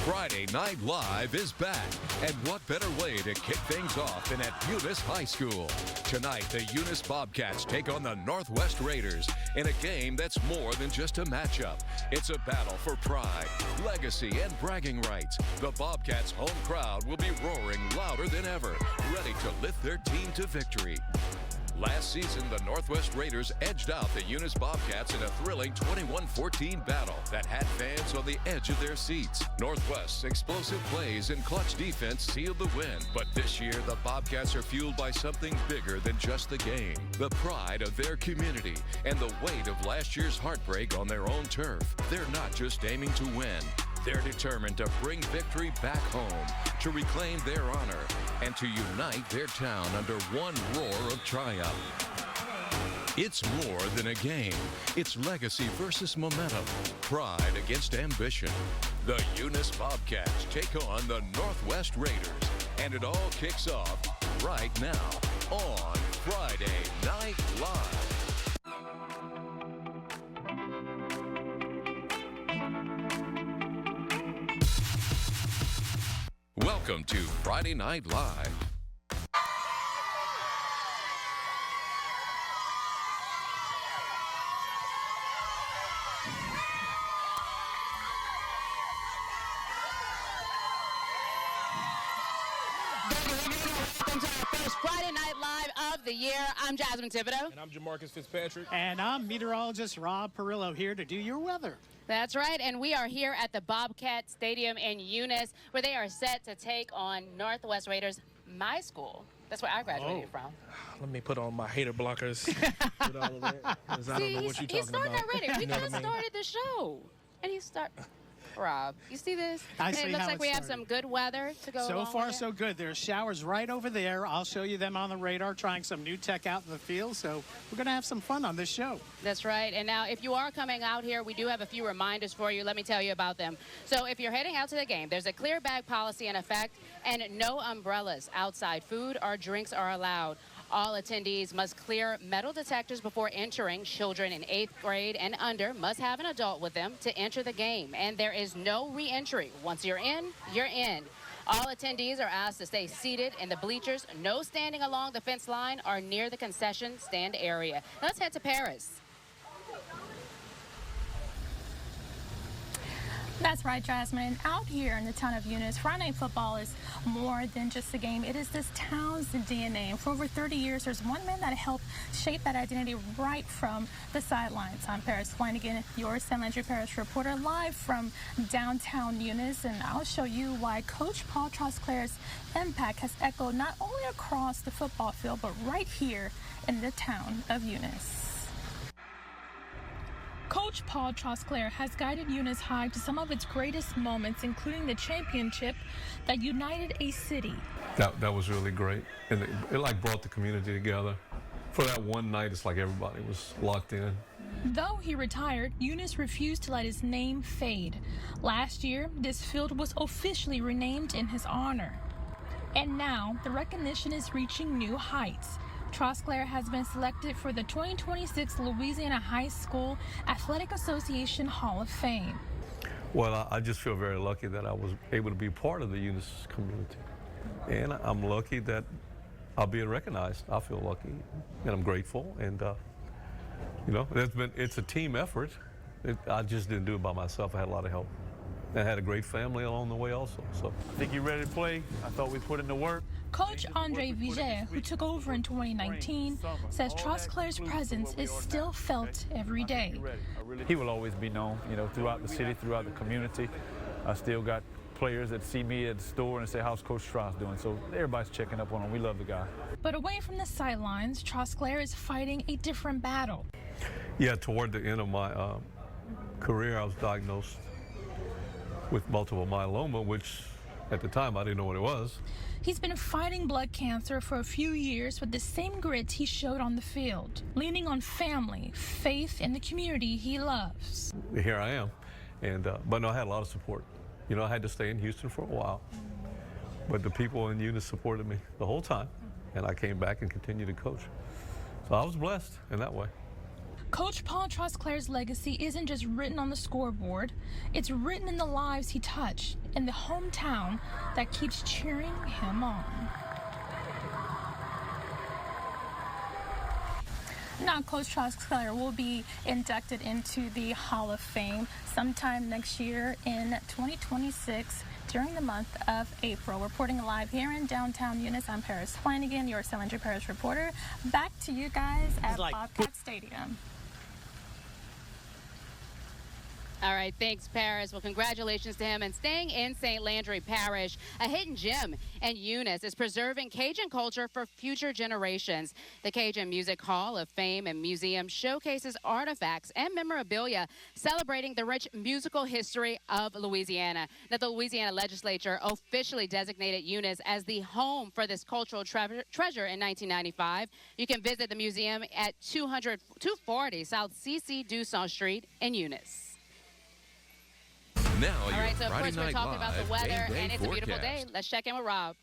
Friday Night Live is back, and what better way to kick things off than at Eunice High School? Tonight, the Eunice Bobcats take on the Northwest Raiders in a game that's more than just a matchup. It's a battle for pride, legacy, and bragging rights. The Bobcats' home crowd will be roaring louder than ever, ready to lift their team to victory. Last season, the Northwest Raiders edged out the Eunice Bobcats in a thrilling 21-14 battle that had fans on the edge of their seats. Northwest's explosive plays and clutch defense sealed the win. But this year, the Bobcats are fueled by something bigger than just the game. The pride of their community and the weight of last year's heartbreak on their own turf. They're not just aiming to win. They're determined to bring victory back home, to reclaim their honor, and to unite their town under one roar of triumph. It's more than a game. It's legacy versus momentum, pride against ambition. The Eunice Bobcats take on the Northwest Raiders, and it all kicks off right now on Friday Night Live. Welcome to Friday Night Live. Welcome to our first Friday Night Live of the year. I'm Jasmine Thibodeau. And I'm Jamarcus Fitzpatrick. And I'm meteorologist Rob Perillo here to do your weather. That's right, and we are here at the Bobcat Stadium in Eunice, where they are set to take on Northwest Raiders, my school. That's where I graduated from. Let me put on my hater blockers with all of that, 'cause I don't know what you're talking he's starting about. already. We You know just what I mean? started the show, and he Rob, you see this? I And see it looks how like it we have started. some good weather to go So along far, with it. so good. There's showers right over there. I'll show you them on the radar, trying some new tech out in the field. So we're going to have some fun on this show. That's right. And now, if you are coming out here, we do have a few reminders for you. Let me tell you about them. So if you're heading out to the game, there's a clear bag policy in effect, and no umbrellas outside. Food or drinks are allowed. All attendees must clear metal detectors before entering. Children in 8th grade and under must have an adult with them to enter the game. And there is no re-entry. Once you're in, you're in. All attendees are asked to stay seated in the bleachers, no standing along the fence line or near the concession stand area. Let's head to Paris. That's right, Jasmine. Out here in the town of Eunice, Friday Night Football is more than just a game. It is this town's DNA. And for over 30 years, there's one man that helped shape that identity right from the sidelines. I'm Paris Flanagan, your San Landry Parish reporter, live from downtown Eunice, and I'll show you why Coach Paul Trosclair's impact has echoed not only across the football field, but right here in the town of Eunice. Coach Paul Trosclair has guided Eunice High to some of its greatest moments, including the championship that united a city. That was really great, and it like brought the community together. For that one night, it's like everybody was locked in. Though he retired, Eunice refused to let his name fade. Last year, this field was officially renamed in his honor. And now, the recognition is reaching new heights. Trosclair has been selected for the 2026 Louisiana High School Athletic Association Hall of Fame. Well, I just feel very lucky that I was able to be part of the Eunice community. And I'm lucky that I'll be recognized. I feel lucky, and I'm grateful. And, you know, it's a team effort. I just didn't do it by myself. I had a lot of help. I had a great family along the way also. So I think you're ready to play. I thought we put in the work. Coach Andre Viget, who took over in 2019, says Trosclair's presence is still felt every day. He will always be known, you know, throughout the city, throughout the community. I still got players that see me at the store and say, how's Coach Tros doing? So everybody's checking up on him. We love the guy. But away from the sidelines, Trosclair is fighting a different battle. yeah, toward the end of my career, I was diagnosed with multiple myeloma, which at the time I didn't know what it was. He's been fighting blood cancer for a few years with the same grit he showed on the field, leaning on family, faith, and the community he loves. Here I am, and but no, I had a lot of support. You know, I had to stay in Houston for a while, but the people in Eunice supported me the whole time, and I came back and continued to coach. So I was blessed in that way. Coach Paul Trosclair's legacy isn't just written on the scoreboard, it's written in the lives he touched, in the hometown that keeps cheering him on. Now, Coach Trosclair will be inducted into the Hall of Fame sometime next year in 2026 during the month of April. Reporting live here in downtown Eunice, I'm Paris Flanagan, your Cylindric Parish reporter. Back to you guys at Bobcat Stadium. All right, thanks, Paris. Well, congratulations to him. And staying in St. Landry Parish, a hidden gem in Eunice is preserving Cajun culture for future generations. The Cajun Music Hall of Fame and Museum showcases artifacts and memorabilia celebrating the rich musical history of Louisiana. Now, the Louisiana legislature officially designated Eunice as the home for this cultural treasure in 1995. You can visit the museum at 240 South C.C. Dussault Street in Eunice. Now, all right, so of Friday course we're Night talking about the Live weather, game and day it's a beautiful day. forecast. Let's check in with Rob.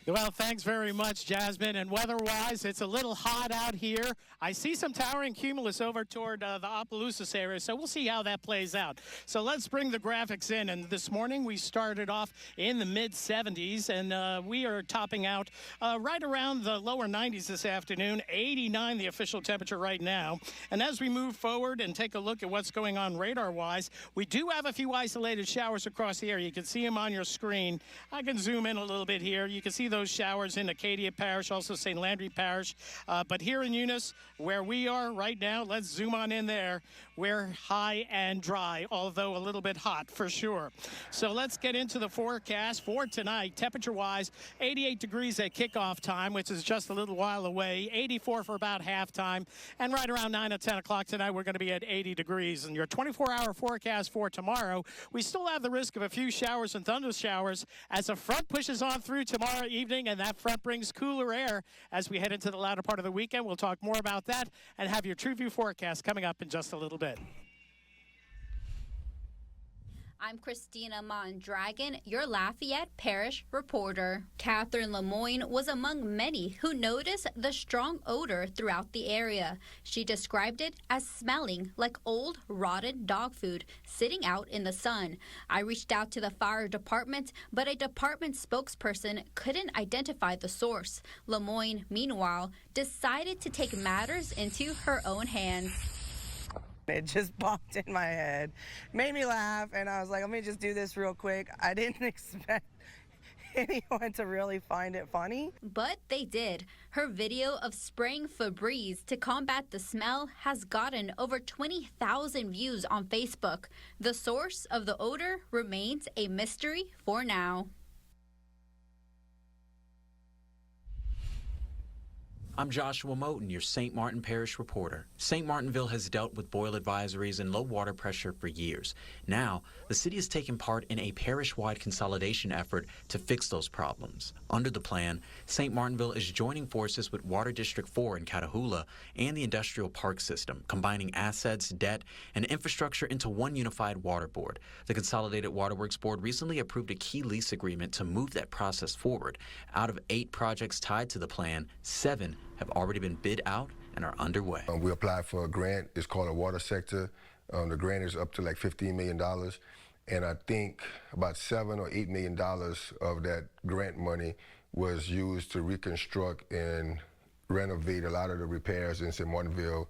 Well, thanks very much, Jasmine. And weather-wise, it's a little hot out here. I see some towering cumulus over toward the Opelousas area, so we'll see how that plays out. So let's bring the graphics in. And this morning we started off in the mid-70s, and we are topping out right around the lower 90s this afternoon. 89 the official temperature right now. And as we move forward and take a look at what's going on radar-wise, we do have a few isolated showers across the area. You can see them on your screen. I can zoom in a little bit here. You can see those showers in Acadia Parish, also St. Landry Parish. But here in Eunice, where we are right now, let's zoom on in there. We're high and dry, although a little bit hot for sure. So let's get into the forecast for tonight. Temperature-wise, 88 degrees at kickoff time, which is just a little while away. 84 for about halftime. And right around 9 or 10 o'clock tonight, we're going to be at 80 degrees. And your 24-hour forecast for tomorrow, we still have the risk of a few showers and thunder showers as a front pushes on through tomorrow evening, and that front brings cooler air as we head into the latter part of the weekend. We'll talk more about that and have your True View forecast coming up in just a little bit. I'm Christina Mondragon, your Lafayette Parish reporter. Catherine Lemoyne was among many who noticed the strong odor throughout the area. She described it as smelling like old, rotten dog food sitting out in the sun. I reached out to the fire department, but a department spokesperson couldn't identify the source. Lemoyne, meanwhile, decided to take matters into her own hands. It just popped in my head, made me laugh, and I was like, let me just do this real quick. I didn't expect anyone to really find it funny. But they did. Her video of spraying Febreze to combat the smell has gotten over 20,000 views on Facebook. The source of the odor remains a mystery for now. I'm Joshua Moten, your St. Martin Parish reporter. St. Martinville has dealt with boil advisories and low water pressure for years. Now, the city has taken part in a parish-wide consolidation effort to fix those problems. Under the plan, St. Martinville is joining forces with Water District 4 in Catahoula and the Industrial Park System, combining assets, debt, and infrastructure into one unified water board. The Consolidated Waterworks Board recently approved a key lease agreement to move that process forward. Out of 8 projects tied to the plan, 7 have already been bid out and are underway. We applied for a grant. It's called a water sector. The grant is up to like $15 million. And I think about $7 or $8 million of that grant money was used to reconstruct and renovate a lot of the repairs in St. Martinville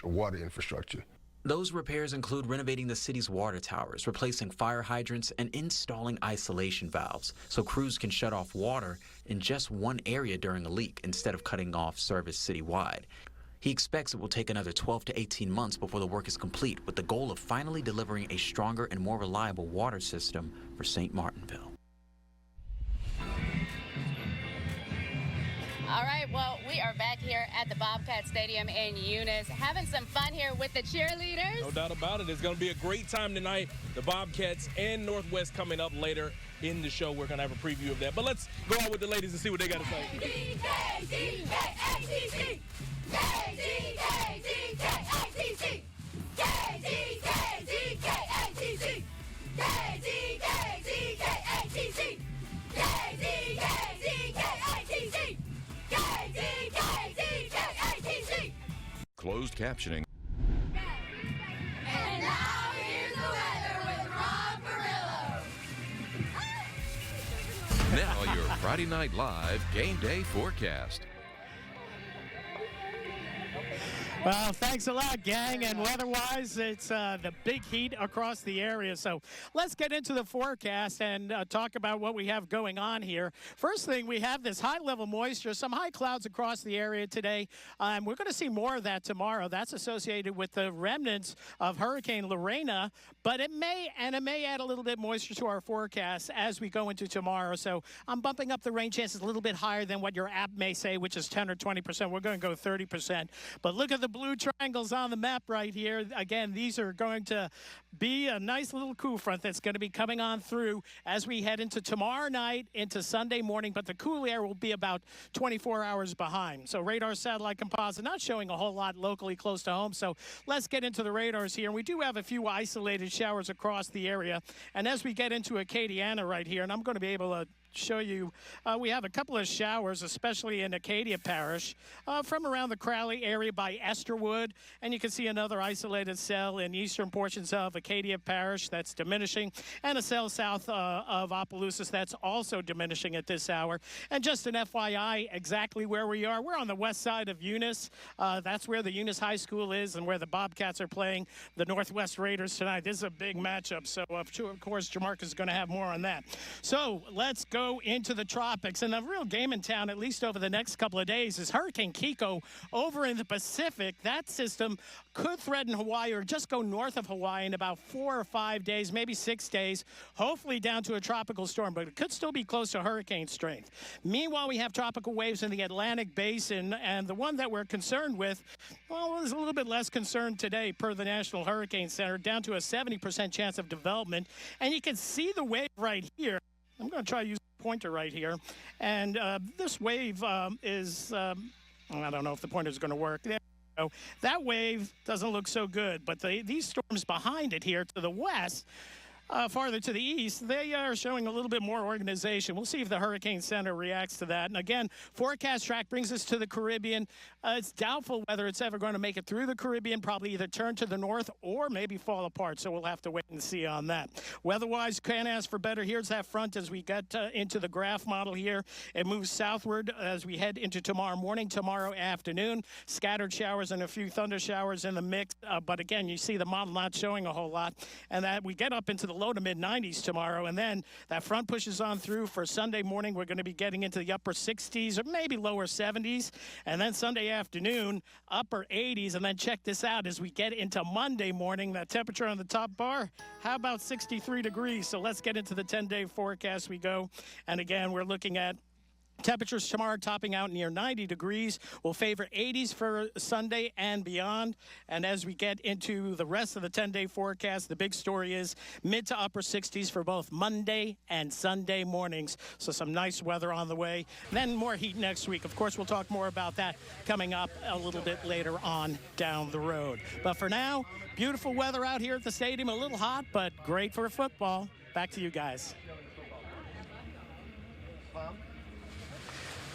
water infrastructure. Those repairs include renovating the city's water towers, replacing fire hydrants, and installing isolation valves so crews can shut off water in just one area during a leak instead of cutting off service citywide. He expects it will take another 12 to 18 months before the work is complete, with the goal of finally delivering a stronger and more reliable water system for St. Martinville. All right, well, we are back here at the Bobcat Stadium in Eunice, having some fun here with the cheerleaders. No doubt about it. It's going to be a great time tonight. The Bobcats and Northwest coming up later in the show. We're going to have a preview of that. But let's go out with the ladies and see what they got to say. Closed closed captioning. And now here's the weather with Rob Perillo. Now your Friday Night Live game day forecast. Well, thanks a lot, gang. And weather-wise, it's the big heat across the area. So let's get into the forecast and talk about what we have going on here. First thing, we have this high-level moisture, some high clouds across the area today. We're going to see more of that tomorrow. That's associated with the remnants of Hurricane Lorena, but it may add a little bit moisture to our forecast as we go into tomorrow. So I'm bumping up the rain chances a little bit higher than what your app may say, which is 10 or 20%. We're going to go 30%. But look at the blue triangles on the map right here. Again, these are going to be a nice little cool front that's going to be coming on through as we head into tomorrow night, into Sunday morning, but the cool air will be about 24 hours behind. So radar satellite composite not showing a whole lot locally close to home. So let's get into the radars here. And we do have a few isolated showers across the area. And as we get into Acadiana right here, and I'm going to be able to show you, we have a couple of showers, especially in Acadia Parish, from around the Crowley area by Esterwood, and you can see another isolated cell in eastern portions of Acadia Parish that's diminishing, and a cell south of Opelousas that's also diminishing at this hour. And just an FYI, exactly where we are, we're on the west side of Eunice. That's where the Eunice High School is and where the Bobcats are playing the Northwest Raiders tonight. This is a big matchup, so of course Jamarcus is going to have more on that. So let's go into the tropics, and the real game in town, at least over the next couple of days, is Hurricane Kiko over in the Pacific. That system could threaten Hawaii or just go north of Hawaii in about 4 or 5 days, maybe 6 days, hopefully down to a tropical storm, but it could still be close to hurricane strength. Meanwhile, we have tropical waves in the Atlantic Basin, and the one that we're concerned with, well, is a little bit less concerned today per the National Hurricane Center, down to a 70% chance of development. And you can see the wave right here. I'm going to try to use the pointer right here. And this wave is, I don't know if the pointer is going to work. There we go. That wave doesn't look so good, but these storms behind it here to the west, farther to the east, they are showing a little bit more organization. We'll see if the Hurricane Center reacts to that. And again, forecast track brings us to the Caribbean. It's doubtful whether it's ever going to make it through the Caribbean, probably either turn to the north or maybe fall apart. So we'll have to wait and see on that. Weather-wise, can't ask for better. Here's that front as we get into the graph model here. It moves southward as we head into tomorrow morning, tomorrow afternoon. Scattered showers and a few thunder showers in the mix. But again, you see the model not showing a whole lot. And that we get up into the low to mid 90s tomorrow, and then that front pushes on through for Sunday morning. We're going to be getting into the upper 60s or maybe lower 70s, and then Sunday afternoon upper 80s. And then check this out as we get into Monday morning, that temperature on the top bar, how about 63 degrees? So let's get into the 10-day forecast we go. And again, we're looking at temperatures tomorrow topping out near 90 degrees. Will favor 80s for Sunday and beyond. And as we get into the rest of the 10-day forecast, the big story is mid to upper 60s for both Monday and Sunday mornings. So some nice weather on the way. Then more heat next week. Of course, we'll talk more about that coming up a little bit later on down the road. But for now, beautiful weather out here at the stadium. A little hot, but great for football. Back to you guys.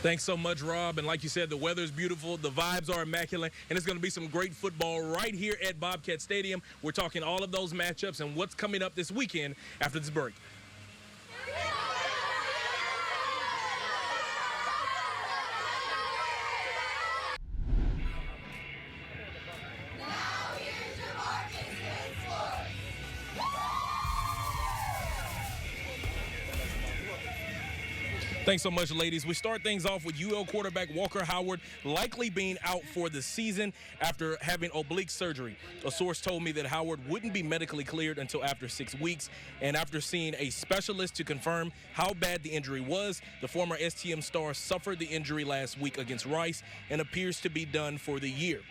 Thanks so much, Rob. And like you said, the weather's beautiful, the vibes are immaculate, and it's going to be some great football right here at Bobcat Stadium. We're talking all of those matchups and what's coming up this weekend after this break. Thanks so much, ladies. We start things off with UL quarterback Walker Howard likely being out for the season after having oblique surgery. A source told me that Howard wouldn't be medically cleared until after 6 weeks, and after seeing a specialist to confirm how bad the injury was, the former STM star suffered the injury last week against Rice and appears to be done for the year.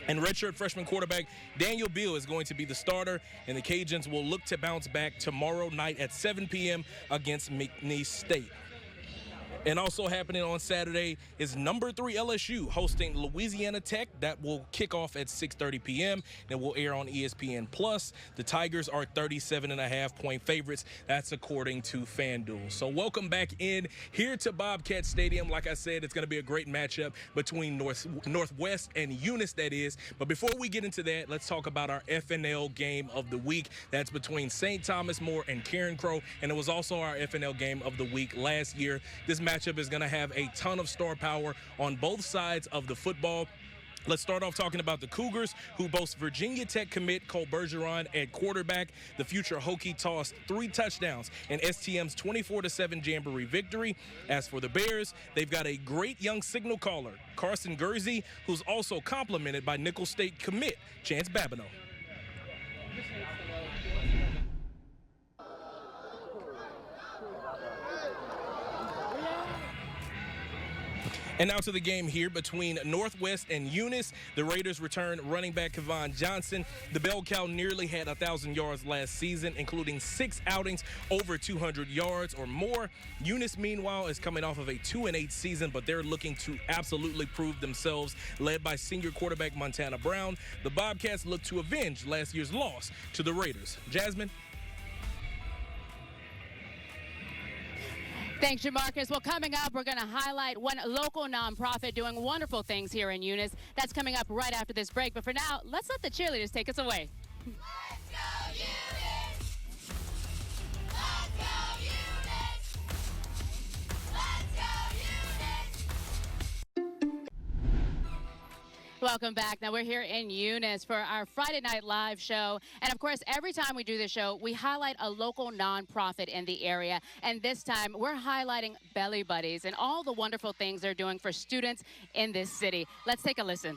And redshirt freshman quarterback Daniel Beal is going to be the starter, and the Cajuns will look to bounce back tomorrow night at 7 p.m. against McNeese State. And also happening on Saturday is number 3 LSU hosting Louisiana Tech. That will kick off at 6:30 p.m. and will air on ESPN+. The Tigers are 37.5-point favorites. That's according to FanDuel. So welcome back in here to Bobcat Stadium. Like I said, it's going to be a great matchup between Northwest and Eunice, that is. But before we get into that, let's talk about our FNL game of the week. That's between St. Thomas More and Karen Crow, and it was also our FNL game of the week last year. This matchup is going to have a ton of star power on both sides of the football. Let's start off talking about the Cougars, who boast Virginia Tech commit Cole Bergeron at quarterback. The future Hokie tossed 3 touchdowns in STM's 24-7 Jamboree victory. As for the Bears, they've got a great young signal caller, Carson Gursey, who's also complimented by Nicholls State commit Chance Babineau. And now to the game here between Northwest and Eunice. The Raiders return running back Kevon Johnson. The bell cow nearly had 1,000 yards last season, including 6 outings over 200 yards or more. Eunice, meanwhile, is coming off of a 2-8 season, but they're looking to absolutely prove themselves, led by senior quarterback Montana Brown. The Bobcats look to avenge last year's loss to the Raiders. Jasmine? Thanks, Jamarcus. Well, coming up, we're going to highlight one local nonprofit doing wonderful things here in Eunice. That's coming up right after this break. But for now, let's let the cheerleaders take us away. Let's go, Eunice! Let's go, Eunice! Let's go, Eunice! Welcome back. Now, we're here in Eunice for our Friday Night Live show. And, of course, every time we do the show, we highlight a local nonprofit in the area. And this time, we're highlighting Belly Buddies and all the wonderful things they're doing for students in this city. Let's take a listen.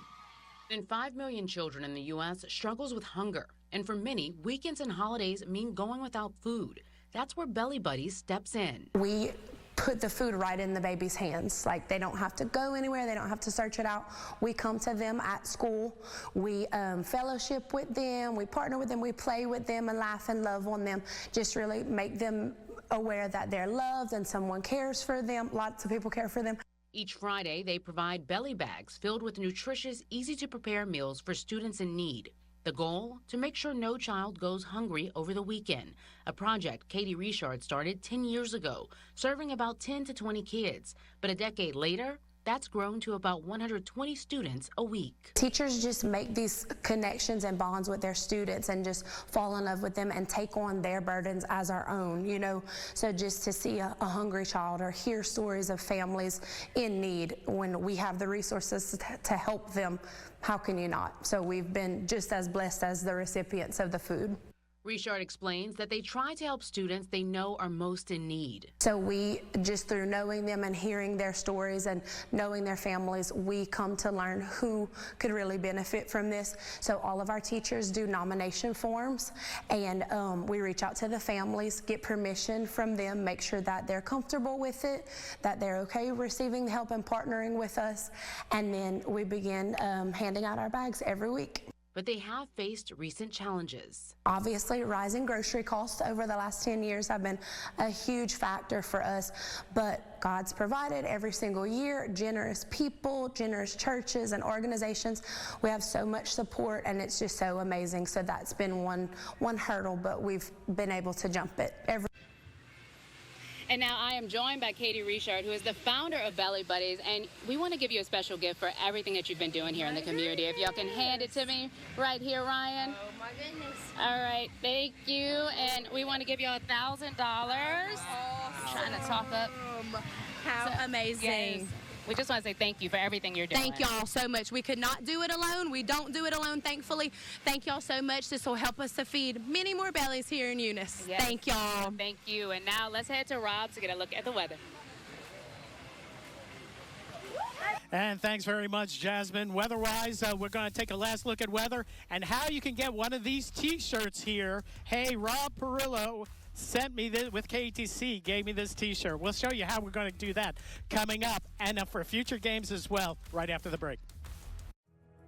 5 million children in the U.S. struggles with hunger. And for many, weekends and holidays mean going without food. That's where Belly Buddies steps in. We put the food right in the baby's hands. Like, they don't have to go anywhere. They don't have to search it out. We come to them at school. We fellowship with them. We partner with them. We play with them and laugh and love on them. Just really make them aware that they're loved and someone cares for them. Lots of people care for them. Each Friday, they provide belly bags filled with nutritious, easy-to-prepare meals for students in need. The goal? To make sure no child goes hungry over the weekend, a project Katie Richard started 10 years ago, serving about 10 to 20 kids. But a decade later, that's grown to about 120 students a week. Teachers just make these connections and bonds with their students and just fall in love with them and take on their burdens as our own, you know. So just to see a hungry child or hear stories of families in need when we have the resources to help them, how can you not? So we've been just as blessed as the recipients of the food. Richard explains that they try to help students they know are most in need. So we, just through knowing them and hearing their stories and knowing their families, we come to learn who could really benefit from this. So all of our teachers do nomination forms, and we reach out to the families, get permission from them, make sure that they're comfortable with it, that they're okay receiving the help and partnering with us, and then we begin handing out our bags every week. But they have faced recent challenges. Obviously, rising grocery costs over the last 10 years have been a huge factor for us, but God's provided every single year, generous people, generous churches and organizations. We have so much support, and it's just so amazing. So that's been one hurdle, but we've been able to jump it And now I am joined by Katie Richard, who is the founder of Belly Buddies, and we want to give you a special gift for everything that you've been doing here in the community. If y'all can hand it to me right here, Ryan. Oh my goodness. All right, thank you. And we want to give you $1,000. Trying to talk up. How amazing. Yes. We just want to say thank you for everything you're doing. Thank y'all so much. We could not do it alone. We don't do it alone, thankfully. Thank y'all so much. This will help us to feed many more bellies here in Eunice. Yes. Thank y'all. Thank you. And now let's head to Rob to get a look at the weather. And thanks very much, Jasmine. Weather-wise, we're going to take a last look at weather and how you can get one of these T-shirts here. Hey, Rob Perillo sent me this with KTC, gave me this T-shirt. We'll show you how we're going to do that coming up and for future games as well right after the break.